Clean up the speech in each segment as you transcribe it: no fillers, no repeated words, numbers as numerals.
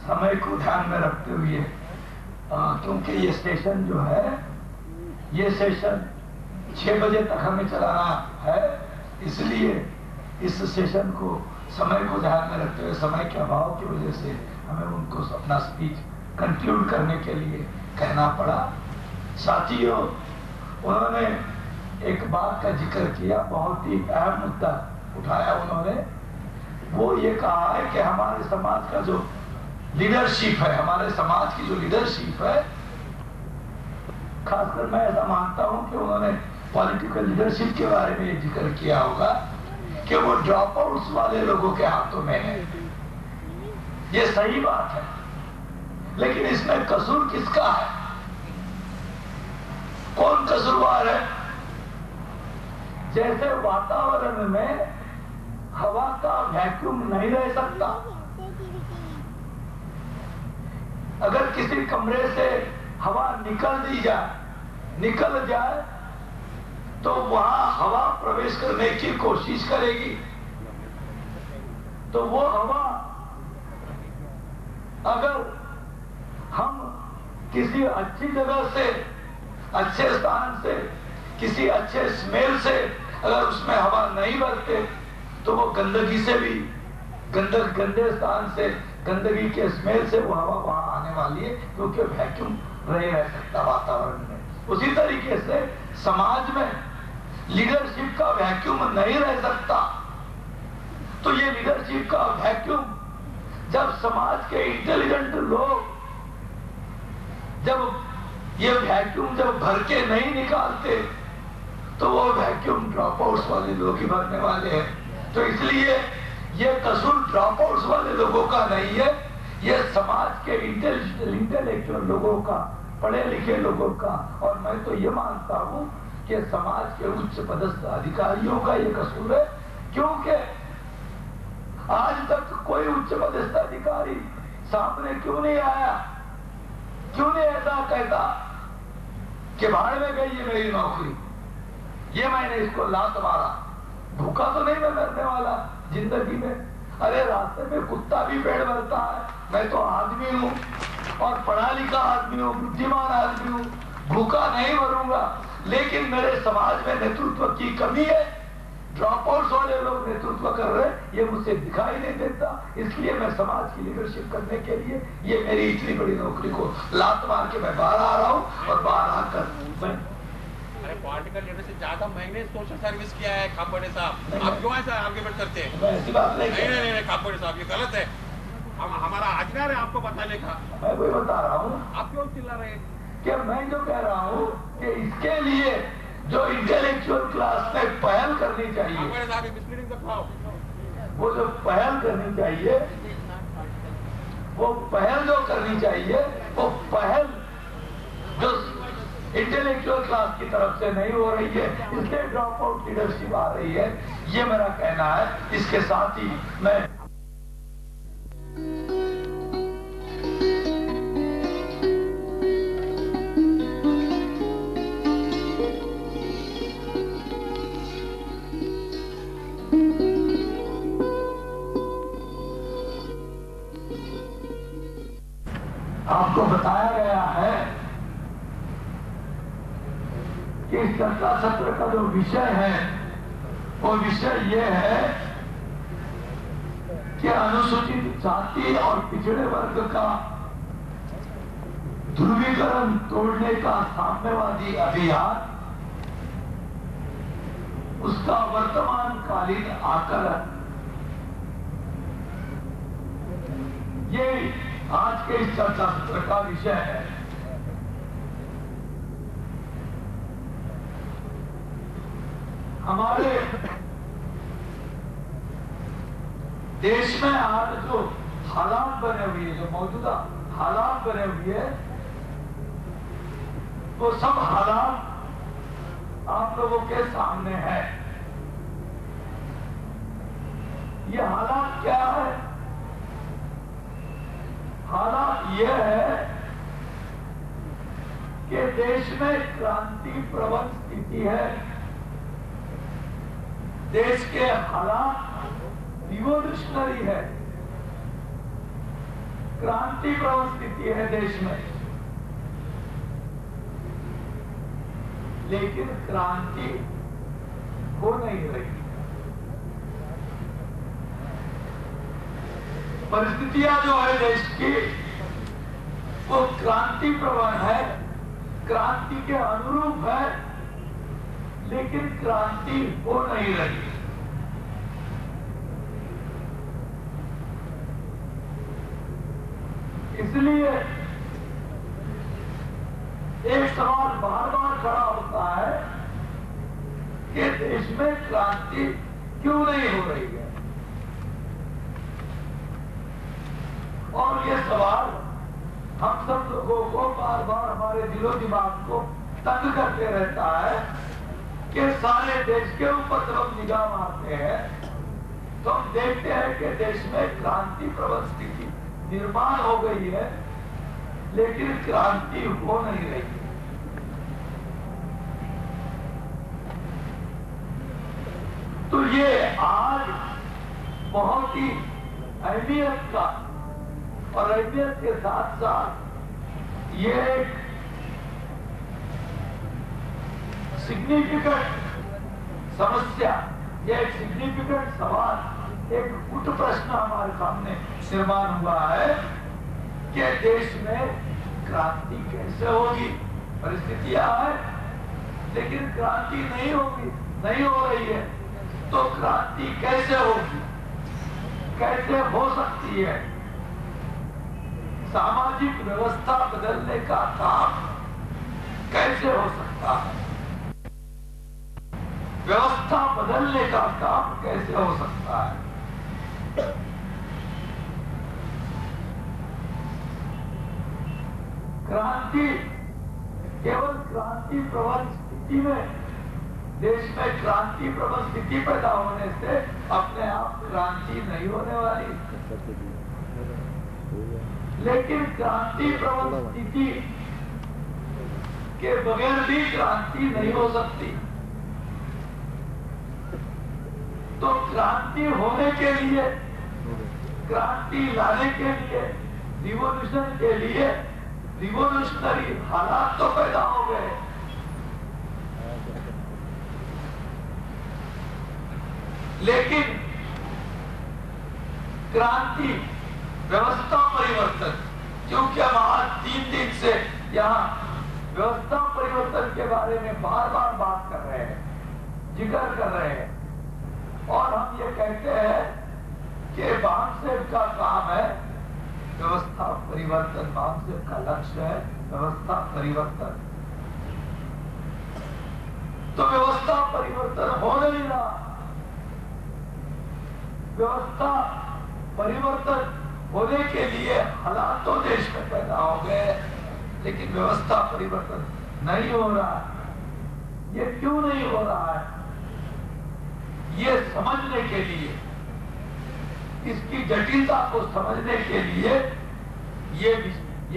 समय को ध्यान में रखते हुए, क्योंकि ये स्टेशन जो है, ये सेशन 6 बजे तक हमें चलाना है, इसलिए इस सेशन को समय को ध्यान में रखते हुए, समय के अभाव की वजह से हमें उनको अपना स्पीच कंक्लूड करने के लिए कहना पड़ा। साथियों, उन्होंने एक बात का जिक्र किया, बहुत ही अहम मुद्दा उठाया उन्होंने। वो ये कहा है कि हमारे समाज का जो लीडरशिप है, हमारे समाज की जो लीडरशिप है, खासकर मैं ऐसा मानता हूं कि उन्होंने पॉलिटिकल लीडरशिप के बारे में ये जिक्र किया होगा कि वो ड्रॉप आउट्स वाले लोगों के हाथों में है। ये सही बात है, लेकिन इसमें कसूर किसका है? कौन कसूरवार है? जैसे वातावरण में हवा का वैक्यूम नहीं रह सकता, अगर किसी कमरे से हवा निकल जाए तो वहां हवा प्रवेश करने की कोशिश करेगी, तो वो हवा अगर हम किसी अच्छी जगह से, अच्छे स्थान से, किसी अच्छे स्मेल से अगर उसमें हवा नहीं भरते तो वो गंदगी से भी, गंदे स्थान से, गंदगी के स्मेल से वो हवा वहां आने वाली है, क्योंकि वैक्यूम नहीं रह सकता वातावरण में। उसी तरीके से समाज में लीडरशिप का वैक्यूम नहीं रह सकता। तो ये लीडरशिप का वैक्यूम जब समाज के इंटेलिजेंट लोग जब ये वैक्यूम जब भर के नहीं निकालते तो वो वैक्यूम ड्रॉप आउट्स वाले लोग ही भरने वाले हैं। तो इसलिए ये कसूर ड्रॉप आउट्स वाले लोगों का नहीं है, ये समाज के इंटेलेक्चुअल लोगों का, पढ़े लिखे लोगों का। और मैं तो ये मानता हूं कि समाज के उच्च पदस्थ अधिकारियों का ये कसूर है, क्योंकि आज तक कोई उच्च पदस्थ अधिकारी सामने क्यों नहीं आया, क्यों नहीं ऐसा कहता कि भाड़ में गई ये मेरी नौकरी, ये मैंने इसको लात मारा, भूखा तो नहीं मैं मरने वाला जिंदगी में। अरे रास्ते में कुत्ता भी पेड़ भरता है, मैं तो आदमी हूं और पढ़ा लिखा आदमी हूं, बुद्धिमान आदमी हूं, भूखा नहीं मरूंगा। लेकिन मेरे समाज में नेतृत्व की कमी है, ड्रॉप आउट्स वाले लोग नेतृत्व कर रहे हैं, ये मुझसे दिखाई नहीं देता। इसलिए मैं समाज की लीडरशिप करने के लिए ये मेरी इतनी बड़ी नौकरी को लात मार के मैं बाहर आ रहा हूं, और बाहर आकर मैं पॉलिटिकल लीडरशिप ज्यादा महीने सोशल सर्विस किया है खापड़े साहब, आप क्यों ऐसा आर्ग्यूमेंट करते हैं? ऐसी बात नहीं खापड़े साहब, ये गलत है, हमारा अधिकार है आपको बताने का। मैं वही बता रहा हूँ, आप क्यों चिल्ला रहे हैं? कि मैं जो कह रहा हूँ कि इसके लिए जो इंटेलेक्चुअल क्लास ने पहल करनी चाहिए, वो जो पहल करनी चाहिए, वो पहल जो करनी चाहिए, वो पहल जो इंटेलेक्चुअल क्लास की तरफ से नहीं हो रही है, इसलिए ड्रॉप आउट लीडरशिप आ रही है, ये मेरा कहना है। इसके साथ ही मैं आपको बताया गया है कि इस चर्चा सत्र का जो विषय है, वो विषय ये है कि अनुसूचित जाति और पिछड़े वर्ग का ध्रुवीकरण तोड़ने का साम्यवादी अभियान, उसका वर्तमानकालीन आकलन, ये आज के इस चर्चा सत्र का विषय है। हमारे देश में आज जो हालात बने हुए, जो मौजूदा हालात बने हुए, वो सब हालात आप लोगों के सामने है। ये हालात क्या है? हालात यह है कि देश में क्रांति प्रवण स्थिति है, देश के हालात रिवोल्यूशनरी है। क्रांति प्रवण स्थिति है देश में, लेकिन क्रांति हो नहीं रही। परिस्थितियां जो है देश की वो क्रांति प्रवण है, क्रांति के अनुरूप है, लेकिन क्रांति हो नहीं रही। इसलिए एक सवाल बार बार खड़ा होता है कि देश में क्रांति क्यों नहीं हो रही है, और ये सवाल हम सब लोगों को बार बार हमारे दिलो दिमाग को तंग करते रहता है कि सारे देश के ऊपर जब हम निगाह मारते हैं तो हम देखते हैं कि देश में क्रांति प्रबल स्थिति निर्माण हो गई है, लेकिन क्रांति हो नहीं रही। तो ये आज बहुत ही अहमियत का और अहमियत के साथ साथ ये एक सिग्निफिकेंट समस्या, ये एक सिग्निफिकेंट सवाल, एक गुट प्रश्न हमारे सामने निर्माण हुआ है कि देश में क्रांति कैसे होगी। परिस्थितियां है लेकिन क्रांति नहीं होगी, नहीं हो रही है, तो क्रांति कैसे होगी, कैसे हो सकती है। सामाजिक व्यवस्था बदलने का काम कैसे हो सकता है, व्यवस्था बदलने का काम कैसे हो सकता है। क्रांति केवल क्रांति प्रबल स्थिति में, देश में क्रांति प्रबल स्थिति पैदा होने से अपने आप क्रांति नहीं होने वाली, लेकिन क्रांति प्रबल स्थिति के बगैर भी क्रांति नहीं हो सकती। तो क्रांति होने के लिए, क्रांति लाने के लिए, रिवॉल्यूशन के लिए रिवॉल्यूशनरी हालात तो पैदा हो गए, लेकिन क्रांति व्यवस्था परिवर्तन, क्योंकि हम आज 3 दिन से यहाँ व्यवस्था परिवर्तन के बारे में बार बार बात कर रहे हैं, जिक्र कर रहे हैं, और हम ये कहते हैं कि बामसेब का काम है व्यवस्था परिवर्तन, बामसेब का लक्ष्य है व्यवस्था परिवर्तन। तो व्यवस्था परिवर्तन हो नहीं रहा, व्यवस्था परिवर्तन होने के लिए हालात तो देश में पैदा हो गए, लेकिन व्यवस्था परिवर्तन नहीं हो रहा। ये क्यों नहीं हो रहा है, ये समझने के लिए, इसकी जटिलता को समझने के लिए ये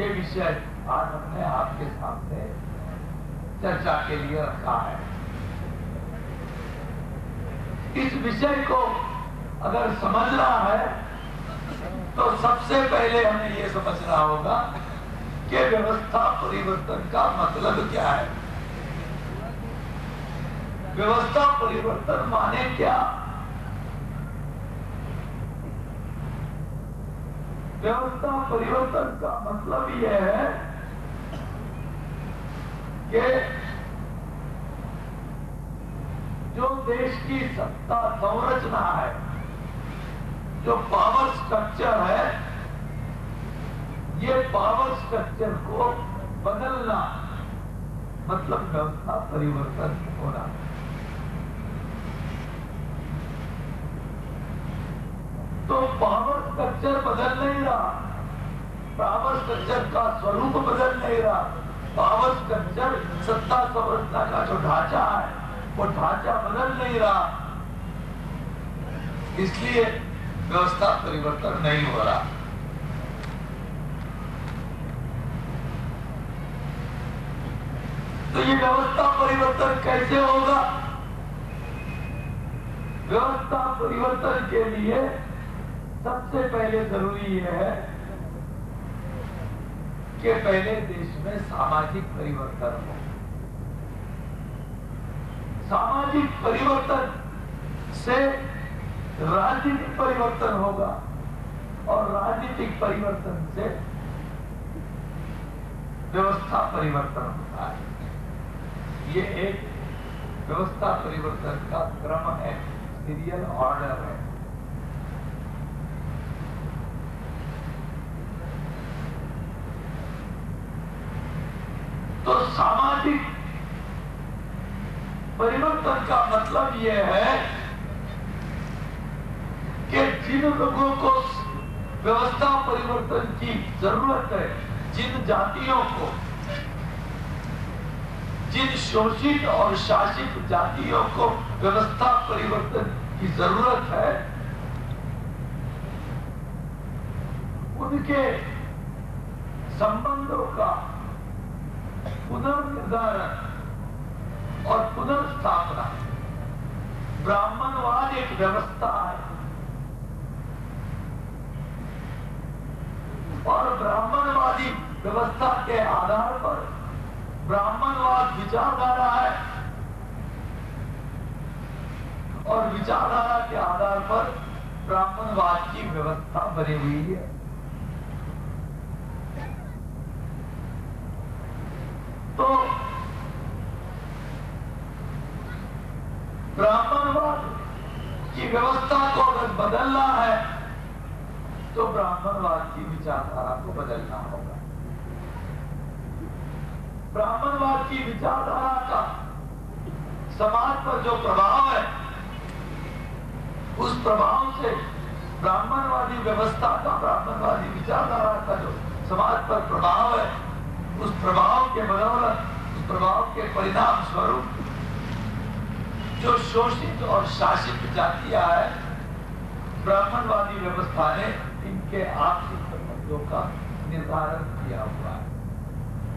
विषय आज हमने आपके सामने चर्चा के लिए रखा है। इस विषय को अगर समझना है तो सबसे पहले हमें ये समझना होगा कि व्यवस्था परिवर्तन का मतलब क्या है। व्यवस्था परिवर्तन माने क्या? व्यवस्था परिवर्तन का मतलब यह है कि जो देश की सत्ता संरचना है, जो पावर स्ट्रक्चर है, ये पावर स्ट्रक्चर को बदलना मतलब व्यवस्था परिवर्तन होना। तो पावर स्ट्रक्चर बदल नहीं रहा, पावर स्ट्रक्चर का स्वरूप बदल नहीं रहा, पावर स्ट्रक्चर सत्ता संरचना का जो ढांचा है वो ढांचा बदल नहीं रहा, इसलिए व्यवस्था परिवर्तन नहीं हो रहा। तो ये व्यवस्था परिवर्तन कैसे होगा? व्यवस्था परिवर्तन के लिए सबसे पहले जरूरी यह है कि पहले देश में सामाजिक परिवर्तन हो। सामाजिक परिवर्तन से राजनीतिक परिवर्तन होगा और राजनीतिक परिवर्तन से व्यवस्था परिवर्तन होता है। ये एक व्यवस्था परिवर्तन का क्रम है, सीरियल ऑर्डर है। तो सामाजिक परिवर्तन का मतलब यह है कि जिन लोगों को व्यवस्था परिवर्तन की जरूरत है, जिन जातियों को, जिन शोषित और शासित जातियों को व्यवस्था परिवर्तन की जरूरत है, उनके संबंधों का पुनर्निर्धारण और पुनर्स्थापना। ब्राह्मणवाद एक व्यवस्था है और ब्राह्मणवादी व्यवस्था के आधार पर ब्राह्मणवाद विचारधारा है और विचारधारा के आधार पर ब्राह्मणवाद की व्यवस्था बनी हुई है। तो ब्राह्मणवाद की व्यवस्था को अगर बदलना है तो ब्राह्मणवाद की विचारधारा को बदलना होगा। ब्राह्मणवाद की विचारधारा का समाज पर जो प्रभाव है, उस प्रभाव से ब्राह्मणवादी व्यवस्था का, ब्राह्मणवादी विचारधारा का जो समाज पर प्रभाव है, उस प्रभाव के बदौलत, उस प्रभाव के परिणाम स्वरूप जो शोषित और शासित जातियां है, ब्राह्मणवादी व्यवस्था ने इनके आपसी संबंधों का निर्धारण किया हुआ है।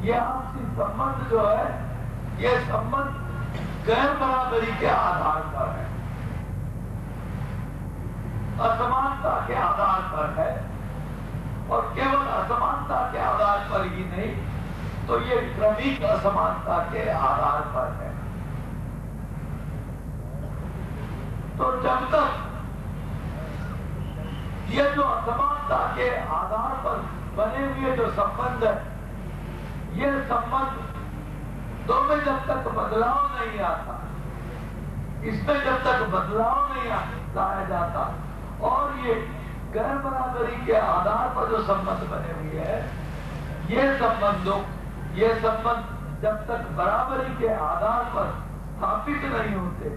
यह आपसी संबंध जो है, यह संबंध गैर बराबरी के आधार पर है, असमानता के आधार पर है और केवल असमानता के आधार पर ही नहीं, तो ये क्रमिक असमानता के आधार पर है। तो जब तक ये जो असमानता के आधार पर बने हुए जो संबंध है, ये संबंध दो में जब तक बदलाव नहीं आता, इसमें जब तक बदलाव नहीं लाया जाता और ये गैर बराबरी के आधार पर जो संबंध बने हुए हैं, ये संबंध जब तक बराबरी के आधार पर स्थापित नहीं होते,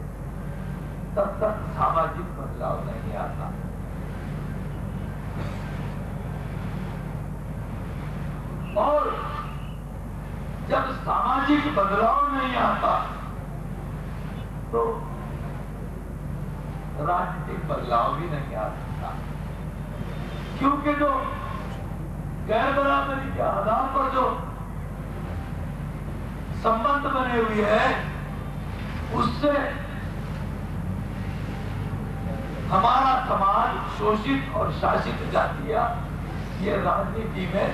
तब तक सामाजिक बदलाव नहीं आता। और जब सामाजिक बदलाव नहीं आता तो राजनीतिक बदलाव भी नहीं आ सकता, क्योंकि जो गैर बराबरी के आधार पर जो संबंध बने हुए हैं, उससे हमारा समाज शोषित और शासित जातियां ये राजनीति में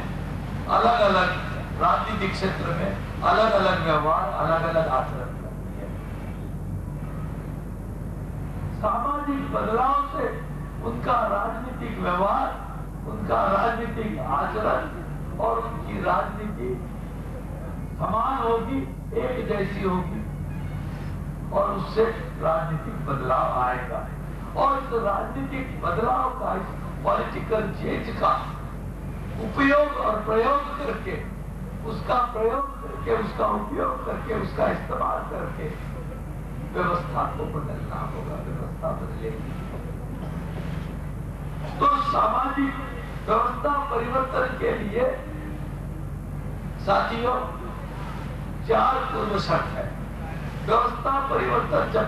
अलग अलग, राजनीतिक क्षेत्र में अलग अलग व्यवहार, अलग अलग आचरण करती है। सामाजिक बदलाव से उनका राजनीतिक व्यवहार, उनका राजनीतिक आचरण और उनकी राजनीति समान होगी, एक जैसी होगी और उससे राजनीतिक बदलाव आएगा। और इस राजनीतिक बदलाव का, इस पॉलिटिकल चेंज का उपयोग और प्रयोग करके, उसका प्रयोग करके, उसका उपयोग करके, उसका इस्तेमाल करके व्यवस्था को बदलना होगा, व्यवस्था बदलेगी। तो सामाजिक व्यवस्था परिवर्तन के लिए साथियों 4 पूर्व शर्त है। व्यवस्था परिवर्तन जब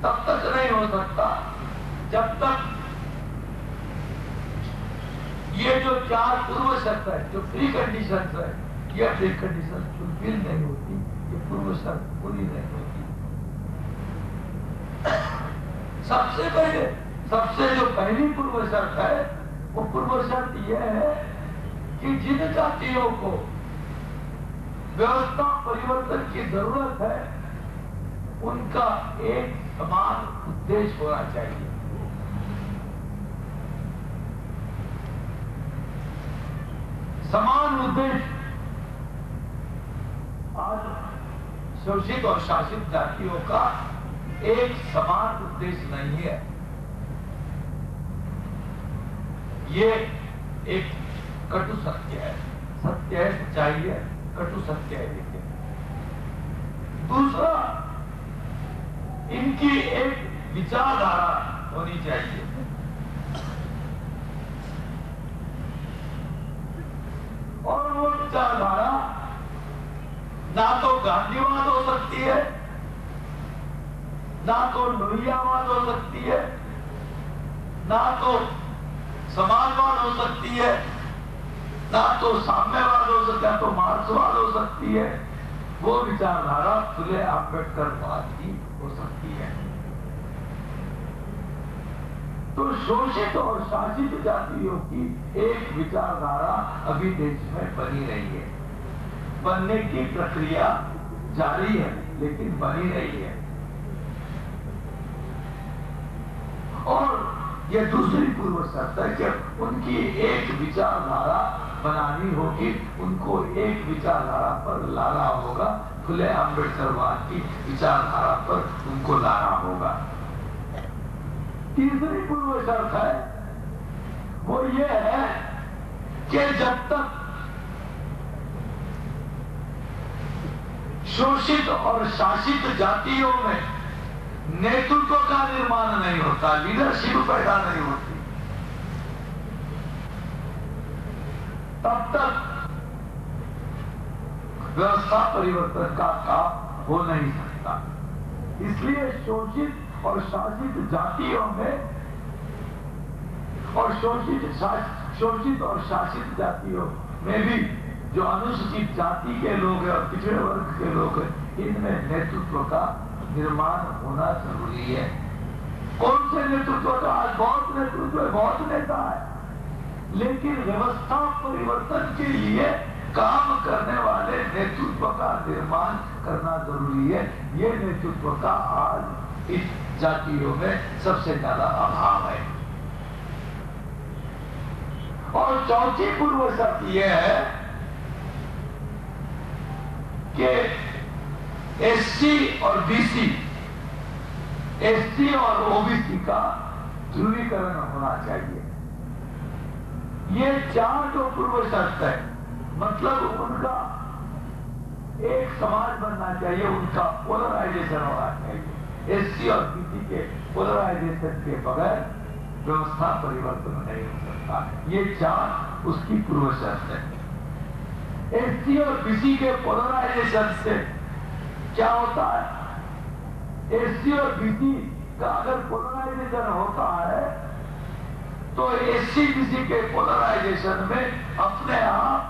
तब तक नहीं हो सकता जब तक ये जो 4 पूर्व शर्त है, जो प्री कंडीशन है, ये प्री कंडीशन फुलफिल नहीं होती, ये पूर्व शर्त पूरी नहीं होती। सबसे पहले, सबसे जो पहली पूर्व शर्त है, वो पूर्व शर्त यह है कि जिन जातियों को व्यवस्था परिवर्तन की जरूरत है, उनका एक समान उद्देश्य होना चाहिए। समान उद्देश्य आज शोषित और शासित जातियों का एक समान उद्देश्य नहीं है। ये एक कटु सत्य है, सत्य है, सच्चाई है, कटु सत्य है। लेकिन दूसरा, इनकी एक विचारधारा होनी चाहिए। और वो विचारधारा ना तो गांधीवाद हो सकती है, ना तो लोहियावाद हो सकती है, ना तो समाजवाद हो सकती है, ना तो साम्यवाद हो सकता है, तो मार्क्सवाद हो सकती है। वो विचारधारा फुले आंबेडकरवाद की हो सकती है। तो शोषित और शासित जातियों की एक विचारधारा अभी देश में बनी रही है, बनने की प्रक्रिया जारी है, लेकिन बनी रही है। और यह दूसरी पूर्व शर्त है कि उनकी एक विचारधारा बनानी होगी, उनको एक विचारधारा पर लाना होगा, फुले आंबेडकरवाद की विचारधारा पर उनको लाना होगा। तीसरी पूर्व शर्त है, वो ये है कि जब तक शोषित और शासित जातियों में नेतृत्व का निर्माण नहीं होता, लीडरशिप पैदा नहीं होती, तब तक व्यवस्था परिवर्तन का काम हो नहीं सकता। इसलिए शोषित और शासित जातियों में और शोषित और शासित जातियों में भी जो अनुसूचित जाति के लोग हैं और पिछड़े वर्ग के लोग हैं, इनमें नेतृत्व का निर्माण होना जरूरी है। कौन से नेतृत्व का? आज बहुत नेतृत्व है, बहुत नेता है, लेकिन व्यवस्था परिवर्तन के लिए काम करने वाले नेतृत्व का निर्माण करना जरूरी है। ये नेतृत्व का आज इस जातियों में सबसे ज्यादा अभाव है। और चौथी पूर्व शर्त यह है कि एससी और बीसी, एससी और ओबीसी का ध्रुवीकरण होना चाहिए। ये चार जो पूर्व शर्त है, मतलब उनका एक समाज बनना चाहिए, उनका पोलराइजेशन होना चाहिए। एससी और बीसी के पोलराइजेशन के बगैर व्यवस्था परिवर्तन नहीं हो सकता। ये चार उसकी पूर्व शर्त है। एससी और बीसी के पोलराइजेशन से क्या होता है? एससी और बीसी का अगर पोलराइजेशन होता है तो एससी बीसी के पोलराइजेशन में अपने आप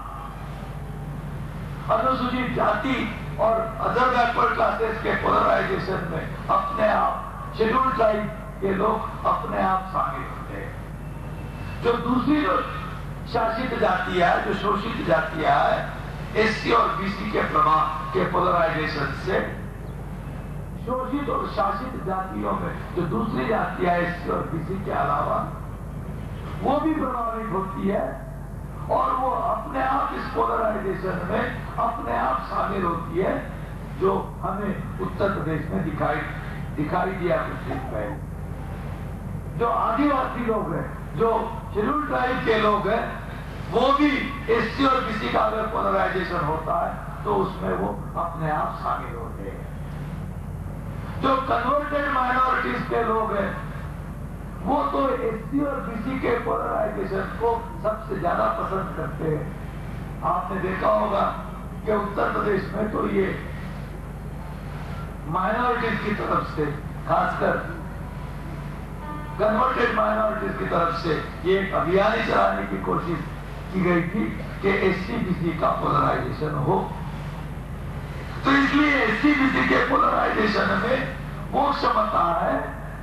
अनुसूचित जाति और अदर बैकवर्ड क्लासेस के पोलराइजेशन में अपने आप शेड्यूल्ड ट्राइब के लोग अपने आप शामिल होते हैं। जो दूसरी जो शासित जातियां है, जो शोषित जातियां है, एससी और बीसी के प्रभाव के पोलराइजेशन से शोषित और शासित जातियों में जो दूसरी जातियां एससी और बीसी के अलावा वो भी प्रभावित होती है और वो अपने आप इस पोलराइजेशन में अपने आप शामिल होती है, जो हमें उत्तर प्रदेश में दिखाई दिया कुछ दिन पहले। जो आदिवासी लोग हैं, जो शेड्यूल्ड ट्राइब के लोग हैं, वो भी एससी और बीसी का अगर पोलराइजेशन होता है तो उसमें वो अपने आप शामिल होते हैं। जो कन्वर्टेड माइनॉरिटीज के लोग हैं, वो तो एससी और बीसी के पोलराइजेशन को सबसे ज्यादा पसंद करते हैं। आपने देखा होगा कि उत्तर प्रदेश में तो ये माइनॉरिटीज की तरफ से, खासकर कन्वर्टेड माइनॉरिटीज की तरफ से ये एक अभियान चलाने की कोशिश की गई थी कि एससी बीसी का पोलराइजेशन हो। तो इसलिए एससी बीसी के पोलराइजेशन में वो क्षमता है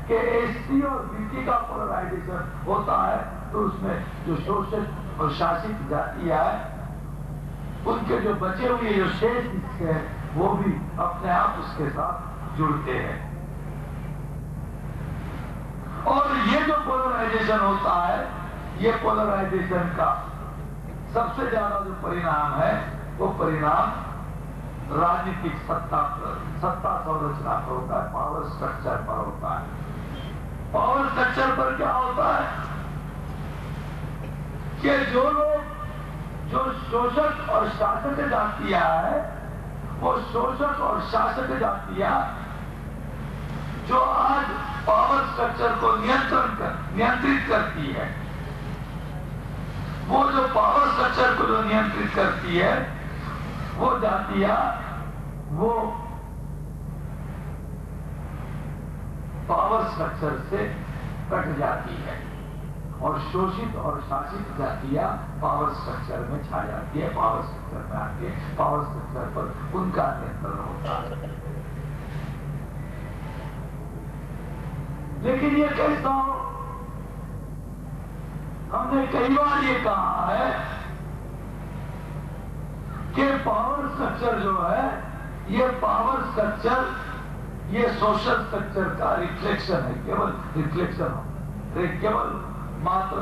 कि एससी और बीसी का पोलराइजेशन होता है तो उसमें जो शोषित और शासित जातियां है उनके जो बचे हुए जो शेष हिस्से हैं वो भी अपने आप उसके साथ जुड़ते हैं। और ये जो पोलराइजेशन होता है, ये पोलराइजेशन का सबसे ज्यादा जो परिणाम है वो परिणाम राजनीतिक सत्ता संरचना पर होता है, पावर स्ट्रक्चर पर होता है। पावर स्ट्रक्चर पर क्या होता है कि जो लोग जो शोषक और शासक जातियां है, वो शोषक और शासक जातियां जो आज पावर स्ट्रक्चर को नियंत्रित करती है, वो जो पावर स्ट्रक्चर को जो नियंत्रित करती है वो जातियां वो पावर स्ट्रक्चर से कट जाती है और शोषित और शासित जातियां पावर स्ट्रक्चर में छा जाती है, पावर स्ट्रक्चर में आके पावर स्ट्रक्चर पर उनका नियंत्रण होता है। लेकिन ये कैसा हो? हमने कई बार ये कहा है कि पावर स्ट्रक्चर जो है, ये पावर स्ट्रक्चर ये सोशल स्ट्रक्चर का रिफ्लेक्शन है, केवल रिफ्लेक्शन है, केवल मात्र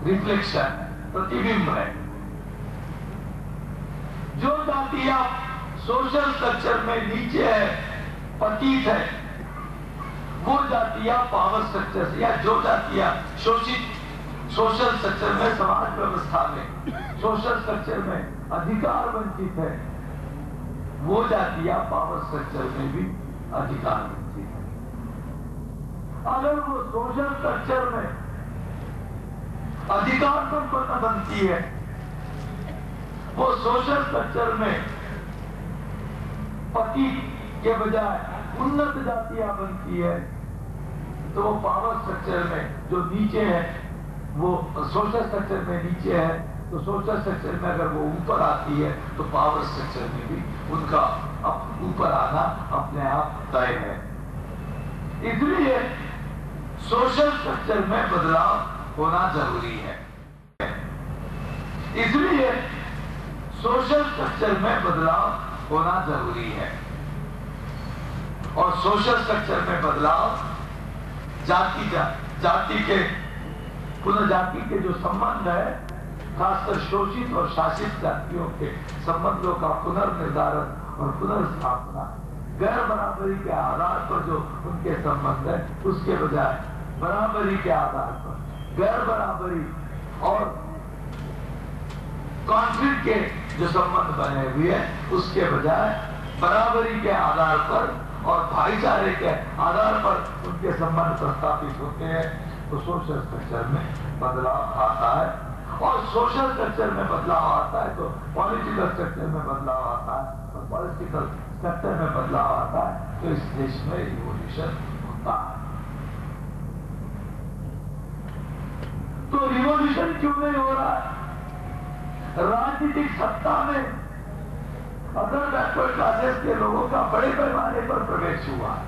रिफ्लेक्शन है, प्रतिबिंब है। जो जातियां सोशल स्ट्रक्चर में नीचे है, पतित है, वो जातियां पावर स्ट्रक्चर से, या जो जातियां शोषित सोशल स्ट्रक्चर में, समाज व्यवस्था में, सोशल स्ट्रक्चर में अधिकार वंचित है, वो जातियां पावर स्ट्रक्चर में भी अधिकार वंचित है। अगर वो सोशल स्ट्रक्चर में अधिकार संपन्न बनती है, वो सोशल स्ट्रक्चर में पति के बजाय उन्नत जातियां बनती है, तो वो पावर स्ट्रक्चर में जो नीचे है, वो सोशल स्ट्रक्चर में नीचे है, तो सोशल स्ट्रक्चर में अगर वो ऊपर आती है तो पावर स्ट्रक्चर में भी उनका ऊपर आना अपने आप तय है। इसलिए सोशल स्ट्रक्चर में बदलाव होना जरूरी है। इसलिए सोशल स्ट्रक्चर में बदलाव होना जरूरी है। और सोशल स्ट्रक्चर में बदलाव जाति के पुनर्जाति के जो संबंध है, खासकर शोषित और शासित जातियों के संबंधों का पुनर्निर्धारण और पुनर्स्थापना, गैर बराबरी के आधार पर जो उनके संबंध है, उसके बजाय बराबरी के आधार पर, गैर बराबरी और कॉन्फ्लिक्ट के जो संबंध बने हुए हैं, उसके बजाय बराबरी के आधार पर और भाईचारे के आधार पर उनके संबंध प्रस्तावित होते हैं, तो सोशल स्ट्रक्चर में बदलाव आता है। और सोशल स्ट्रक्चर में बदलाव आता है तो पॉलिटिकल स्ट्रक्चर में बदलाव आता है, और पॉलिटिकल स्ट्रक्चर में बदलाव आता है तो इस देश में रिवॉल्यूशन होता है। तो रिवॉल्यूशन क्यों नहीं हो रहा है? राजनीतिक सत्ता में अदर बैकवर्ड क्लासेस के लोगों का बड़े पैमाने पर प्रवेश हुआ है,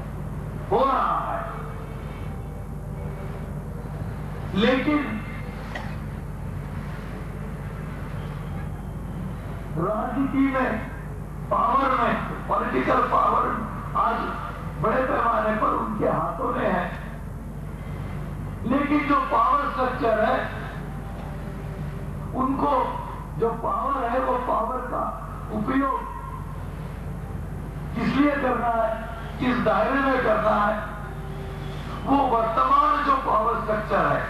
हो रहा है, लेकिन राजनीति में, पावर में, पॉलिटिकल पावर आज बड़े पैमाने पर उनके हाथों में है, लेकिन जो पावर स्ट्रक्चर है, उनको जो पावर है, वो पावर का उपयोग किस लिए करना है, किस दायरे में करना है, वो वर्तमान जो पावर स्ट्रक्चर है,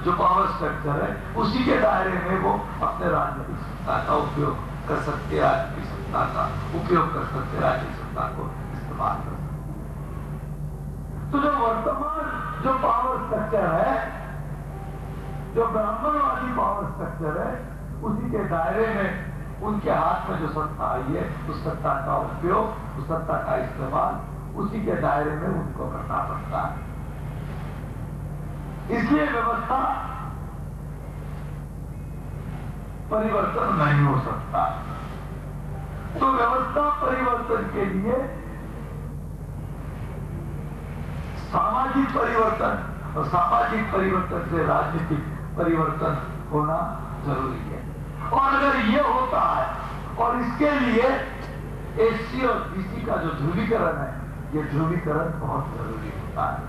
जो पावर स्ट्रक्चर है, उसी के दायरे में वो अपने राजनीतिक सत्ता का उपयोग कर सकते, राजनीतिक सत्ता का उपयोग कर सकते, राजनीतिक सत्ता को इस्तेमाल कर सकते। तो जो वर्तमान जो पावर स्ट्रक्चर है, जो ब्राह्मणवादी पावर स्ट्रक्चर है, उसी के दायरे में उनके हाथ में जो सत्ता आई है, उस सत्ता का उपयोग, उस सत्ता का इस्तेमाल उसी के दायरे में उनको करना पड़ता है। इसलिए व्यवस्था परिवर्तन नहीं हो सकता। तो व्यवस्था परिवर्तन के लिए सामाजिक परिवर्तन, और सामाजिक परिवर्तन से राजनीतिक परिवर्तन होना जरूरी है। और अगर ये होता है और इसके लिए एससी और बीसी का जो ध्रुवीकरण है, ये ध्रुवीकरण बहुत जरूरी होता है।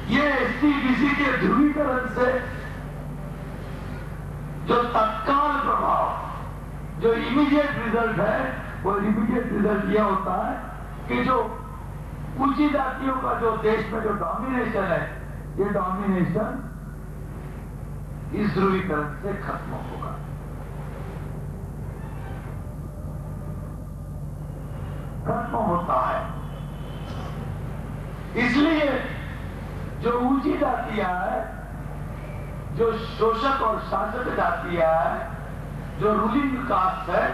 ये एससी बीसी के ध्रुवीकरण से जो तत्काल प्रभाव, जो इमीडिएट रिजल्ट है, वो इमीडिएट रिजल्ट यह होता है कि जो ऊंची जातियों का जो देश में जो डोमिनेशन है, ये डोमिनेशन इस ध्रुवीकरण से खत्म होगा। खत्म होता है। इसलिए जो ऊंची जातियां है, जो शोषक और शासक जातियां है, जो रूलिंग कास्ट है,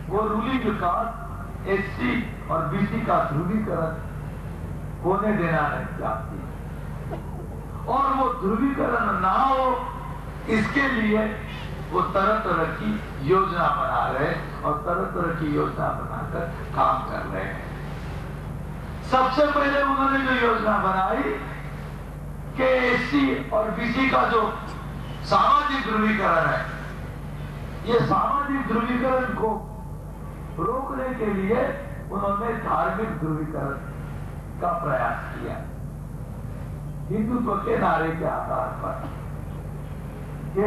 वो रूलिंग कास्ट एससी और बीसी का ध्रुवीकरण होने देना नहीं चाहती, और वो ध्रुवीकरण ना हो इसके लिए वो तरह तरह की योजना बना रहे और तरह तरह की योजना बनाकर काम कर रहे हैं। सबसे पहले उन्होंने जो योजना बनाई कि एससी और बीसी का जो सामाजिक ध्रुवीकरण है, ये सामाजिक ध्रुवीकरण को रोकने के लिए उन्होंने धार्मिक ध्रुवीकरण का प्रयास किया, हिंदुत्व के नारे के आधार पर कि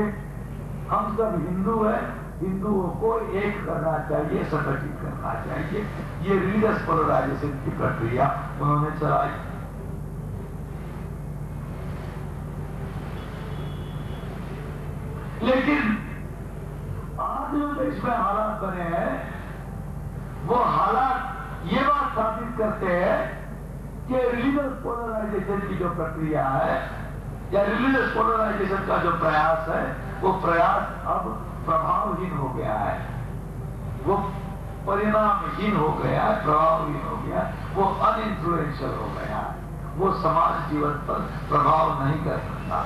हम सब हिंदू हैं, हिंदुओं को एक करना चाहिए, संगठित करना चाहिए। ये रिलीजियस पोलराइजेशन की प्रक्रिया उन्होंने चलाई। लेकिन आज जो देश में हालात बने हैं, वो हालात ये बात साबित करते हैं कि रिलीजियस पोलराइजेशन की जो प्रक्रिया है या रिलीजियस पोलराइजेशन का जो प्रयास है, वो प्रयास अब प्रभावहीन हो गया है, वो परिणामहीन हो गया है, प्रभावहीन हो गया, वो अनइन्फ्लुएंशियल हो गया है, वो समाज जीवन पर प्रभाव नहीं कर सकता,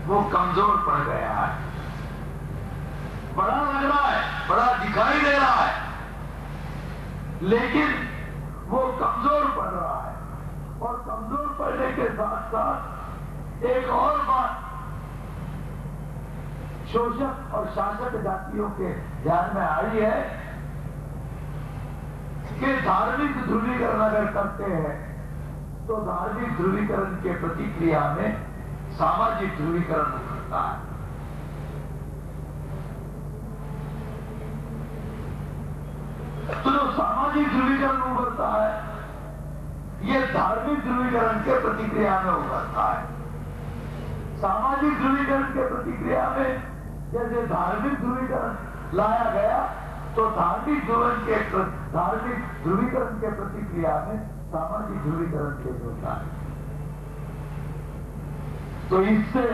वो कमजोर पड़ गया है। बड़ा लग रहा है, बड़ा दिखाई दे रहा है, लेकिन वो कमजोर पड़ रहा है। और कमजोर पड़ने के साथ साथ एक और बात शोषक और शासक जातियों के ध्यान में आई है कि धार्मिक ध्रुवीकरण अगर करते हैं तो धार्मिक ध्रुवीकरण के प्रतिक्रिया में सामाजिक ध्रुवीकरण उभरता है। तो जो सामाजिक ध्रुवीकरण उभरता है, ये धार्मिक ध्रुवीकरण के प्रतिक्रिया में उभरता है। सामाजिक ध्रुवीकरण के प्रतिक्रिया में जैसे धार्मिक ध्रुवीकरण लाया गया, तो धार्मिक ध्रुवीकरण के प्रतिक्रिया में सामाजिक ध्रुवीकरण पेश होता है। तो इससे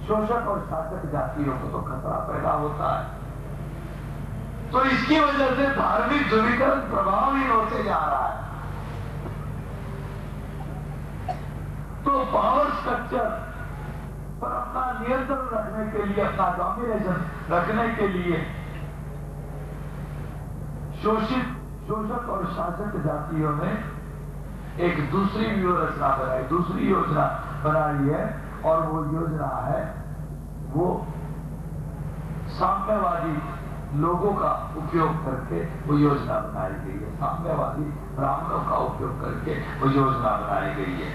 शोषक और शासक जातियों को तो खतरा पैदा होता है। तो इसकी वजह से धार्मिक ध्रुवीकरण प्रभावहीन होते जा रहा है। तो पावर स्ट्रक्चर पर अपना नियंत्रण रखने के लिए, अपना डोमिनेशन रखने के लिए शोषक और शासक जातियों ने एक दूसरी व्यूहरचना बनाई, दूसरी योजना बनाई है, और वो योजना है, वो साम्यवादी लोगों का उपयोग करके वो योजना बनाई गई है। साम्यवादी ब्राह्मणों का उपयोग करके वो योजना बनाई गई है।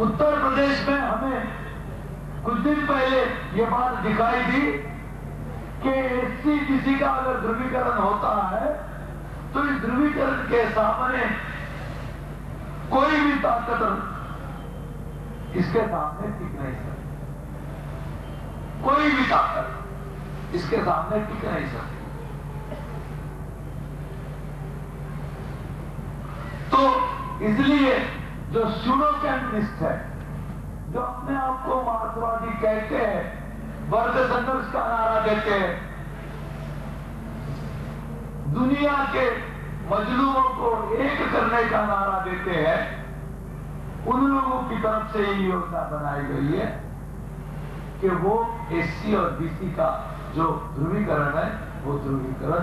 उत्तर प्रदेश में हमें कुछ दिन पहले ये बात दिखाई दी कि एससी बीसी का अगर ध्रुवीकरण होता है तो इस ध्रुवीकरण के सामने कोई भी ताकत इसके सामने टिक नहीं सकती। कोई भी ताकत इसके सामने टिक नहीं सकती। तो इसलिए जो सूडो कम्युनिस्ट है, जो अपने आप को मार्क्सवादी कहते हैं, वर्ग संघर्ष का नारा देते हैं, दुनिया के मजलूमों को एक करने का नारा देते हैं, उन लोगों की तरफ से ये योजना बनाई गई है कि वो एससी और बीसी का जो ध्रुवीकरण है, वो ध्रुवीकरण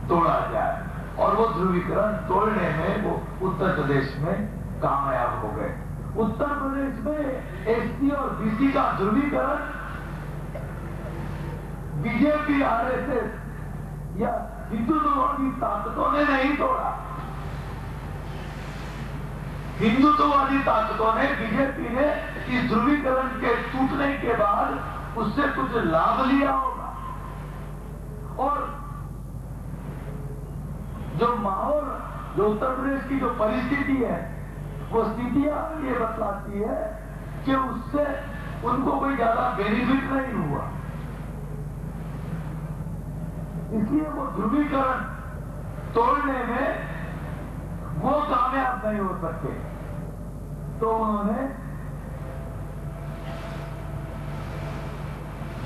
तोड़ा जाए। और वो ध्रुवीकरण तोड़ने में वो उत्तर प्रदेश में कामयाब हो गए। उत्तर प्रदेश में एससी और बीसी का ध्रुवीकरण बीजेपी, आरएसएस या हिंदुत्ववादी ताकतों ने नहीं तोड़ा। हिंदुत्ववादी ताकतों ने, बीजेपी ने इस ध्रुवीकरण के टूटने के बाद उससे कुछ लाभ लिया होगा। और जो माहौल, जो उत्तर प्रदेश की जो परिस्थिति है, वो स्थितियां ये बतलाती है कि उससे उनको कोई ज्यादा बेनिफिट नहीं हुआ। इसलिए वो ध्रुवीकरण तोड़ने में वो कामयाब नहीं हो सकते। तो उन्होंने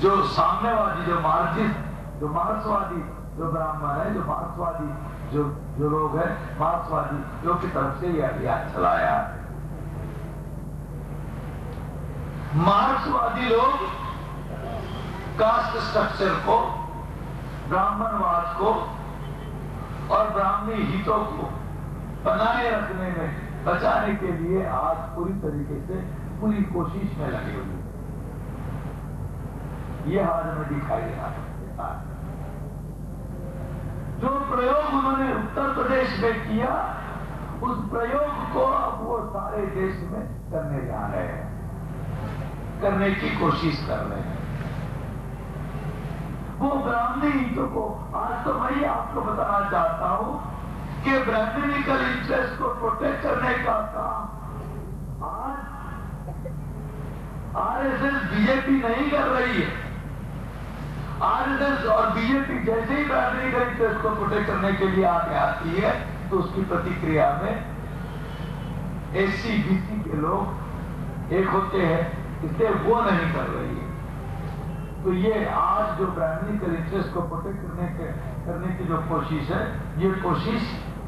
जो साम्यवादी, जो मार्क्सिस्ट, जो मार्क्सवादी, जो ब्राह्मण है, जो मार्क्सवादी, जो लोग हैं, मार्क्सवादी लोग की तरफ से यह अभियान चलाया। मार्क्सवादी लोग कास्ट स्ट्रक्चर को, ब्राह्मणवाद को और ब्राह्मणी हितों को बनाए रखने में, बचाने के लिए आज पूरी तरीके से पूरी कोशिश में लगे हुए। ये आज हमें दिखाई दे रहा है। जो प्रयोग उन्होंने उत्तर प्रदेश में किया, उस प्रयोग को अब वो सारे देश में करने जा रहे हैं, करने की कोशिश कर रहे हैं। वो ब्राह्मणी हितों को, आज तो मैं ये आपको बताना चाहता हूं कि ब्राह्मणिकल इंटरेस्ट को प्रोटेक्ट करने का काम आज आरएसएस, बीजेपी नहीं कर रही है। आरएसएस और बीजेपी जैसे ही ब्राह्मणिकल इंटरेस्ट को प्रोटेक्ट करने के लिए आगे आती है, तो उसकी प्रतिक्रिया में एससी बीसी के लोग एक होते हैं, इसलिए वो नहीं कर रही है। तो ये आज जो ब्राह्मणिकल इंटरेस्ट को प्रोटेक्ट करने की जो कोशिश है, ये कोशिश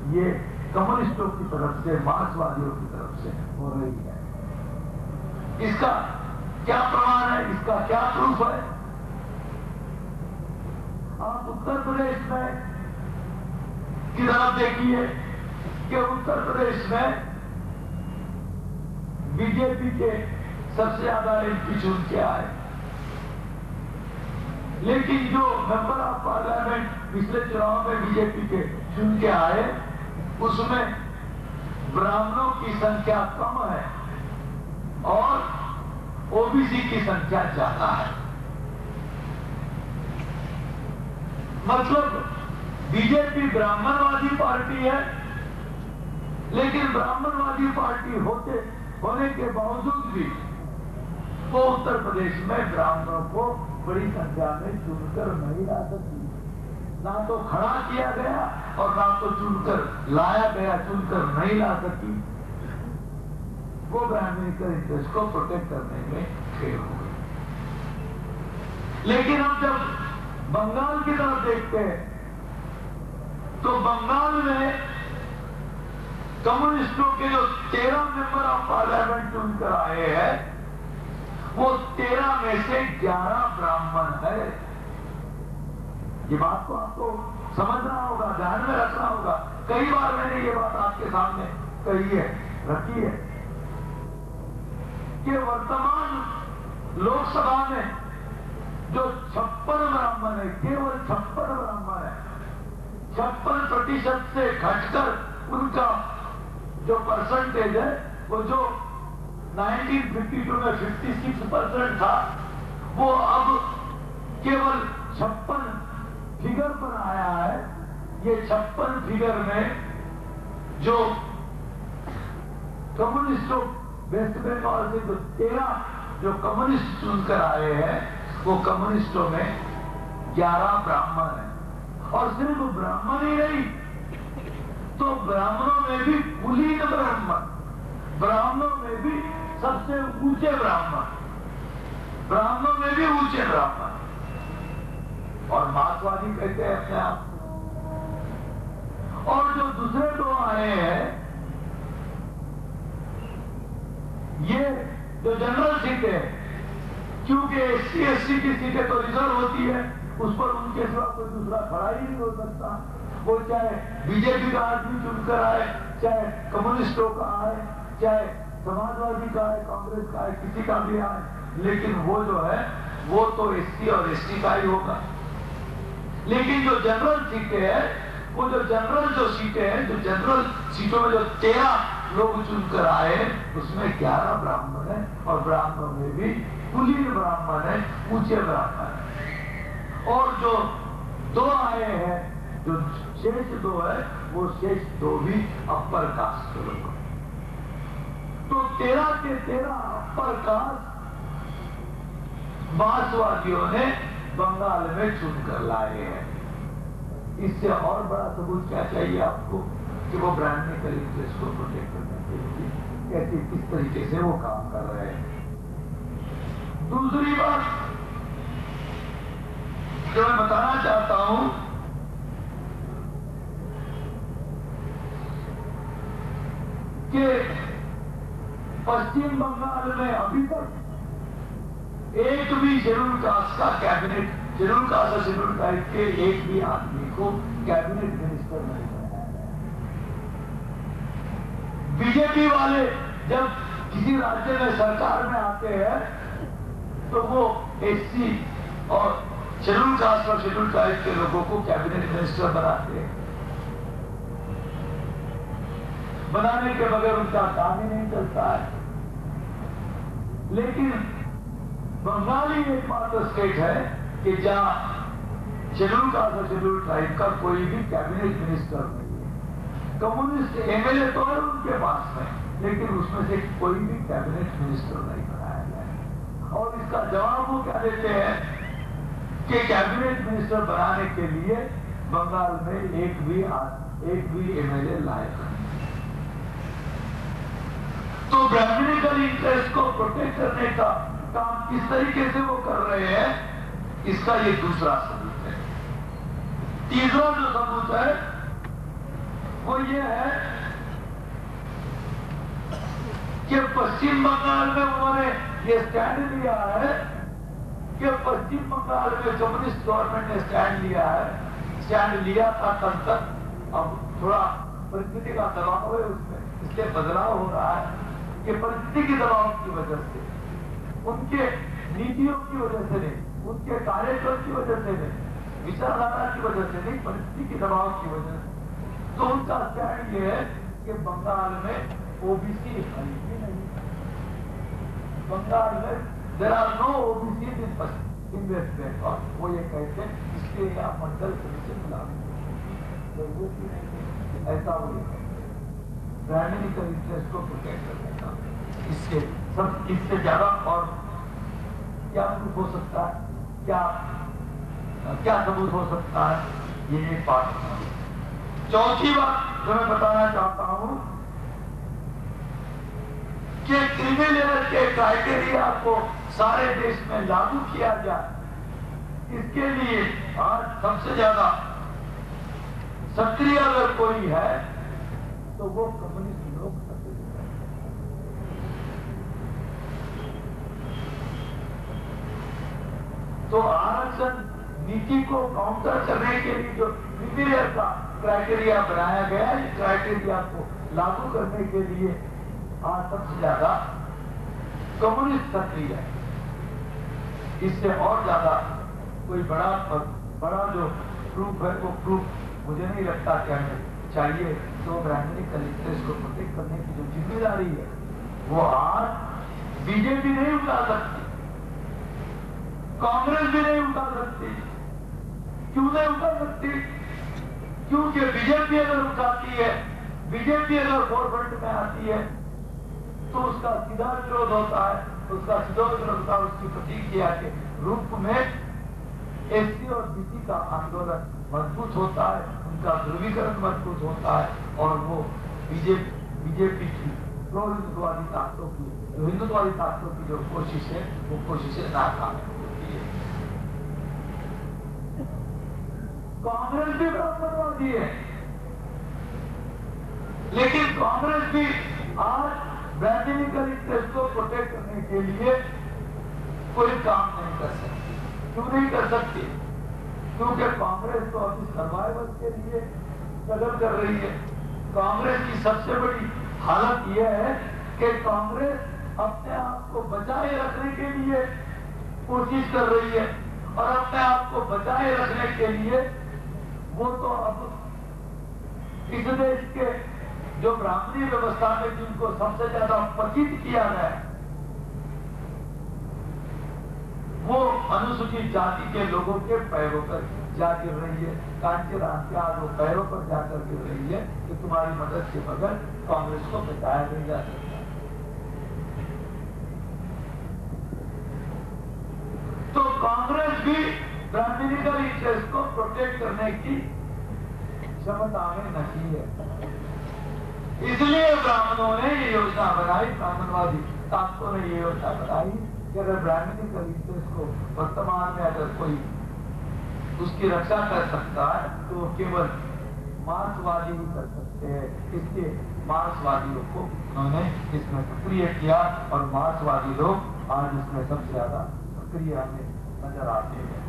ये कम्युनिस्टों की तरफ से, मार्क्सवादियों की तरफ से हो रही है। इसका क्या प्रमाण है, इसका क्या प्रूफ है? आप उत्तर प्रदेश में की तरफ देखिए कि उत्तर प्रदेश में बीजेपी के सबसे ज्यादा एमपी चुन के आए, लेकिन जो मेंबर ऑफ पार्लियामेंट पिछले चुनाव में बीजेपी के चुन के आए, उसमें ब्राह्मणों की संख्या कम है और ओबीसी की संख्या ज्यादा है। मतलब बीजेपी ब्राह्मणवादी पार्टी है, लेकिन ब्राह्मणवादी पार्टी होने के बावजूद भी वो उत्तर प्रदेश में ब्राह्मणों को बड़ी संख्या में चुनकर नहीं ला सकती। ना तो खड़ा किया गया और ना तो चुनकर लाया गया, चुनकर नहीं ला सकी। वो ब्राह्मणिकल इंटरेस्ट को प्रोटेक्ट करने में फेल हो गई। लेकिन हम जब बंगाल की तरफ देखते हैं, तो बंगाल में कम्युनिस्टों के जो 13 मेंबर ऑफ पार्लियामेंट चुनकर आए हैं, वो 13 में से 11 ब्राह्मण है। ये बात को आपको समझना होगा, ध्यान में रखना होगा। कई बार मैंने ये बात आपके सामने कही है, रखी है कि वर्तमान लोकसभा में जो 56 ब्राह्मण है, केवल 56 ब्राह्मण है, 56% से घटकर उनका जो परसेंटेज है, वो जो 1952 में 56% था, वो अब केवल 56 फिगर पर आया है। ये 56 फिगर में जो कम्युनिस्टों, वेस्ट बंगाल से जो 13 जो कम्युनिस्ट चुनकर आए हैं, वो कम्युनिस्टों में 11 ब्राह्मण हैं। और सिर्फ ब्राह्मण ही नहीं, तो ब्राह्मणों में भी कुलीन ब्राह्मण, ब्राह्मणों में भी सबसे ऊंचे ब्राह्मण, ब्राह्मणों में भी ऊंचे ब्राह्मण। और मार्क्सवादी कहते हैं अपने आप। और जो दूसरे दो आए हैं, ये जो जनरल सीटें हैं, क्योंकि एससी एसटी की सीटें तो रिजर्व होती है, उस पर उनके सिवा कोई दूसरा खड़ा ही नहीं हो सकता। वो चाहे बीजेपी का आदमी चुनकर आए, चाहे कम्युनिस्टों का आए, चाहे समाजवादी का है, कांग्रेस का है, किसी का भी आए, लेकिन वो जो है वो तो एससी और एसटी का ही होगा। लेकिन जो जनरल सीटें हैं, वो जो जनरल जो सीटें हैं, जो जनरल सीटों में जो 13 लोग चुनकर आए, उसमें 11 ब्राह्मण है, और ब्राह्मण में भी कुलीन ब्राह्मण है, ऊंचे ब्राह्मण है। और जो 2 आए हैं, जो शेष 2 है, वो शेष 2 भी अपर कास्ट के लोग। तो 13 के 13 अपर कास्ट मार्क्सवादियों ने बंगाल में चुनकर लाए हैं। इससे और बड़ा सबूत क्या चाहिए आपको कि वो ब्राह्मणिकल इंटरेस्ट को प्रोटेक्ट करने के लिए कैसे किस तरीके से वो काम कर रहे हैं। दूसरी बात जो मैं बताना चाहता हूं कि पश्चिम बंगाल में अभी तक एक भी शेड्यूल कास्ट का कैबिनेट, शेड्यूल कास्ट और शेड्यूल ट्राइब के एक भी आदमी को कैबिनेट मिनिस्टर नहीं बनाया गया। बीजेपी वाले जब किसी राज्य में सरकार में आते हैं तो वो एससी और शेड्यूल कास्ट और शेड्यूल ट्राइब के लोगों को कैबिनेट मिनिस्टर बनाते हैं। बनाने के बगैर उनका काम ही नहीं चलता है। लेकिन बंगाली एकमात्र स्टेट है कि जहां शेड्यूल कास्ट और शेड्यूल ट्राइब का कोई भी कैबिनेट मिनिस्टर नहीं है। कम्युनिस्ट एमएलए तो है उनके पास में, लेकिन उसमें से कोई भी कैबिनेट मिनिस्टर नहीं बनाया गया। और इसका जवाब वो क्या देते हैं कि कैबिनेट मिनिस्टर बनाने के लिए बंगाल में एक भी एमएलए लायक नहीं। तो ब्राह्मणिकल इंटरेस्ट को प्रोटेक्ट करने का काम किस तरीके से वो कर रहे हैं, इसका ये दूसरा सबूत है। तीसरा जो सबूत है वो ये है कि पश्चिम बंगाल में उन्होंने ये स्टैंड लिया है कि पश्चिम बंगाल में कम्युनिस्ट गवर्नमेंट ने स्टैंड लिया था कल तक। अब थोड़ा परिस्थिति का दबाव है उसमें, इसलिए बदलाव हो रहा है कि परिस्थिति के दबाव की वजह से, उनके नीतियों की वजह से नहीं, उनके कार्यक्रम की वजह से नहीं, विचारधारा की वजह से नहीं, परिस्थिति के दबाव की वजह से। तो उनका स्टैंड ये है कि बंगाल में ओबीसी है ही नहीं। बंगाल में there are no OBC in West Bengal. वो ये कहते हैं इसके यहाँ मंडल कमीशन लागू ऐसा वो ये कहते हैं ब्राह्मणिकल इंटरेस्ट को प्रोटेक्ट करने का। इससे ज्यादा और क्या सबूत हो सकता है, क्या सबूत हो सकता है, ये एक बात। चौथी बात जो मैं बताना चाहता हूं कि क्रीमी लेवल के क्राइटेरिया को सारे देश में लागू किया जाए, इसके लिए आज सबसे ज्यादा सक्रिय अगर कोई है तो वो कम्युनिस्ट लोग सक्रिय है। तो आरक्षण नीति को काउंटर करने के लिए जो क्रीमिलेयर का क्राइटेरिया बनाया गया है, इस क्राइटेरिया को लागू करने के लिए आज सबसे ज्यादा कम्युनिस्ट सक्रिय है। इससे और ज्यादा कोई बड़ा जो प्रूफ है वो प्रूफ मुझे नहीं लगता कि हमें चाहिए। तो ब्राह्मणिकल इंटरेस्ट को प्रोटेक्ट करने की जो जिम्मेदारी है वो आज बीजेपी नहीं उठा सकती, कांग्रेस भी नहीं उठा सकती। क्यों नहीं उठा सकती? क्योंकि बीजेपी अगर उठाती है, बीजेपी अगर फोरफ्रंट में आती है तो उसका सीधा विरोध होता है, उसका सीधा विरोध होता है उसकी प्रतिक्रिया के रूप में एससी और बीसी का आंदोलन मजबूत होता है, उनका ध्रुवीकरण मजबूत होता है और वो बीजेपी की प्रो हिंदुत्ववादी ताकतों की, हिंदुत्ववादी ताकतों की जो कोशिश है वो कोशिशें नाकाम होती है। कांग्रेस भी ब्राह्मणवादी है, लेकिन कांग्रेस भी आज ब्राह्मणिकल इंटरेस्ट को प्रोटेक्ट करने के लिए कोई काम नहीं कर सकती। क्यों नहीं कर सकती? क्योंकि कांग्रेस तो अपनी सर्वाइवल के लिए स्ट्रगल कर रही है। कांग्रेस की सबसे बड़ी हालत यह है कि कांग्रेस अपने आप को बचाए रखने के लिए कोशिश कर रही है, और अपने आप को बचाए रखने के लिए वो तो अब इस देश के जो ब्राह्मणी व्यवस्था में जिनको सबसे ज्यादा पतित किया गया है, वो अनुसूचित जाति के लोगों के पैरों पर जा गिर रही है। कांचे रात आज वो पैरों पर जाकर गिर रही है कि तुम्हारी मदद के बगैर कांग्रेस को बचाया नहीं जा सकता। तो कांग्रेस भी ब्राह्मणिकल इंटरेस्ट को प्रोटेक्ट करने की क्षमता में नहीं है। इसलिए ब्राह्मणों ने ये योजना बनाई, ब्राह्मणवादी ताकतों ने ये योजना बनाई कि अगर ब्राह्मणिकल इंटरेस्ट को वर्तमान में अगर कोई उसकी रक्षा कर सकता है तो वो केवल मार्क्सवादी ही कर सकते हैं। इसलिए मार्क्सवादियों को उन्होंने इसमें सक्रिय किया, और मार्क्सवादी लोग आज इसमें सबसे ज्यादा सक्रिय हमें नजर आते हैं।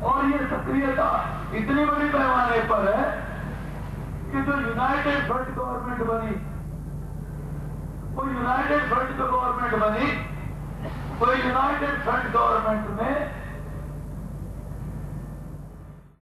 और ये सक्रियता इतनी बड़ी पैमाने पर है कि जो यूनाइटेड फ्रंट गवर्नमेंट बनी, वो यूनाइटेड फ्रंट गवर्नमेंट में